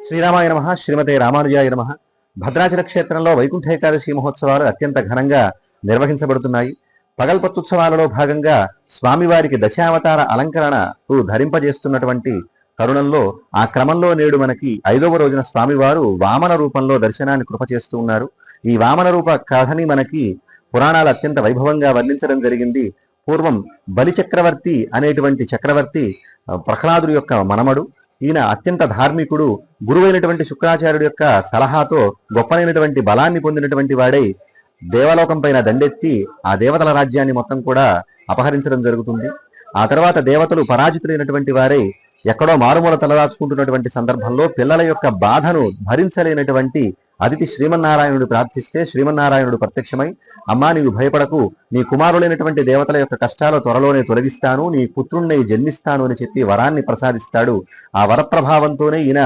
శ్రీరామాయ నమః. శ్రీమతే రామానుజాయ నమః. భద్రాచల క్షేత్రంలో వైకుంఠ ఏకాదశి మహోత్సవాలు అత్యంత ఘనంగా నిర్వహించబడుతున్నాయి. పగల్పత్తుత్సవాలలో భాగంగా స్వామివారికి దశావతార అలంకరణకు ధరింపజేస్తున్నటువంటి తరుణంలో ఆ క్రమంలో నేడు మనకి 5వ రోజున స్వామివారు వామన రూపంలో దర్శనాన్ని కృప చేస్తూ ఉన్నారు. ఈ వామన రూప కథని మనకి పురాణాలు అత్యంత వైభవంగా వర్ణించడం జరిగింది. పూర్వం బలిచక్రవర్తి అనేటువంటి చక్రవర్తి ప్రహ్లాదుడి యొక్క మనమడు. ఈయన అత్యంత ధార్మికుడు. గురువైనటువంటి శుక్రాచార్యుడి యొక్క సలహాతో గొప్పనైనటువంటి బలాన్ని పొందినటువంటి వాడై దేవలోకం పైన దండెత్తి ఆ దేవతల రాజ్యాన్ని మొత్తం కూడా అపహరించడం జరుగుతుంది. ఆ తర్వాత దేవతలు పరాజితులైనటువంటి వారై ఎక్కడో మారుమూల తలదాచుకుంటున్నటువంటి సందర్భంలో పిల్లల యొక్క బాధను భరించలేనటువంటి అతిథి శ్రీమన్నారాయణుడు ప్రార్థిస్తే శ్రీమన్నారాయణుడు ప్రత్యక్షమై, అమ్మా నీవు భయపడకు, నీ కుమారులైనటువంటి దేవతల యొక్క కష్టాలు త్వరలోనే తొలగిస్తాను, నీ పుత్రుణ్ణి జన్మిస్తాను అని చెప్పి వరాన్ని ప్రసాదిస్తాడు. ఆ వరప్రభావంతోనే ఈయన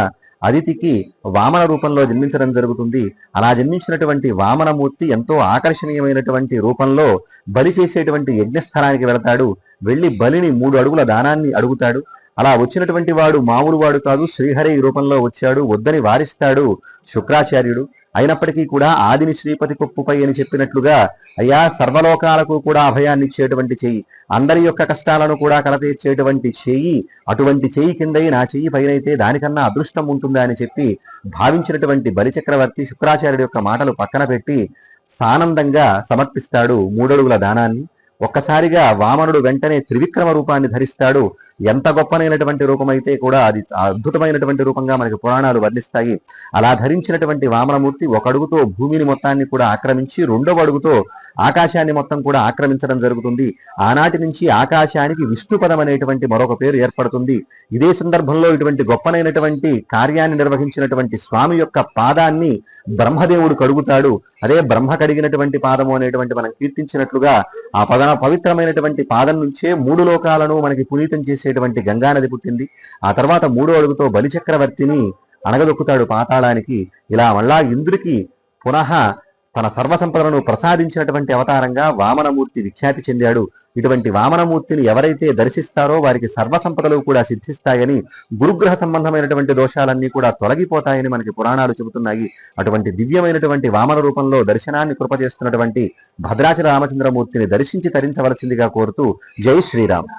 అదితికి వామన రూపంలో జన్మించడం జరుగుతుంది. అలా జన్మించినటువంటి వామనమూర్తి ఎంతో ఆకర్షణీయమైనటువంటి రూపంలో బలి చేసేటువంటి యజ్ఞస్థలానికి వెళతాడు. వెళ్లి బలిని 3 అడుగుల దానాన్ని అడుగుతాడు. అలా వచ్చినటువంటి వాడు మామూలు వాడు కాదు, శ్రీహరి రూపంలో వచ్చాడు. వద్దని వారిస్తాడు శుక్రాచార్యుడు. అయినప్పటికీ కూడా ఆదిని శ్రీపతి కొప్పుపై అని చెప్పినట్లుగా, అయ్యా సర్వలోకాలకు కూడా అభయాన్ని ఇచ్చేటువంటి చెయ్యి, అందరి యొక్క కష్టాలను కూడా కలతీర్చేటువంటి చెయ్యి, అటువంటి చెయ్యి కిందై నా చెయ్యి పైనైతే దానికన్నా అదృష్టం ఉంటుందా అని చెప్పి భావించినటువంటి బలిచక్రవర్తి శుక్రాచార్యుడి యొక్క మాటలు పక్కన పెట్టి సానందంగా సమర్పిస్తాడు 3 అడుగుల దానాన్ని. ఒక్కసారిగా వామనుడు వెంటనే త్రివిక్రమ రూపాన్ని ధరిస్తాడు. ఎంత గొప్పనైనటువంటి రూపమైతే కూడా అది అద్భుతమైనటువంటి రూపంగా మనకి పురాణాలు వర్ణిస్తాయి. అలా ధరించినటువంటి వామనమూర్తి 1 అడుగుతో భూమిని మొత్తాన్ని కూడా ఆక్రమించి 2వ అడుగుతో ఆకాశాన్ని మొత్తం కూడా ఆక్రమించడం జరుగుతుంది. ఆనాటి నుంచి ఆకాశానికి విష్ణుపదం అనేటువంటి మరొక పేరు ఏర్పడుతుంది. ఇదే సందర్భంలో ఇటువంటి గొప్పనైనటువంటి కార్యాన్ని నిర్వహించినటువంటి స్వామి యొక్క పాదాన్ని బ్రహ్మదేవుడు కడుగుతాడు. అదే బ్రహ్మ కడిగినటువంటి పాదము అనేటువంటి మనం కీర్తించినట్లుగా ఆ పవిత్రమైనటువంటి పాదం నుంచే 3 లోకాలను మనకి పునీతం చేసేటువంటి గంగానది పుట్టింది. ఆ తర్వాత 3వ అడుగుతో బలిచక్రవర్తిని అణగదొక్కుతాడు పాతాళానికి. ఇలా మళ్ళా ఇంద్రుడికి పునః తన సర్వసంపదలను ప్రసాదించినటువంటి అవతారంగా వామనమూర్తి విఖ్యాతి చెందాడు. ఇటువంటి వామనమూర్తిని ఎవరైతే దర్శిస్తారో వారికి సర్వసంపదలు కూడా సిద్ధిస్తాయని, గురుగ్రహ సంబంధమైనటువంటి దోషాలన్నీ కూడా తొలగిపోతాయని మనకి పురాణాలు చెబుతున్నాయి. అటువంటి దివ్యమైనటువంటి వామన రూపంలో దర్శనాన్ని కృప చేస్తున్నటువంటి భద్రాచల రామచంద్రమూర్తిని దర్శించి తరించవలసిందిగా కోరుతూ జై శ్రీరామ్.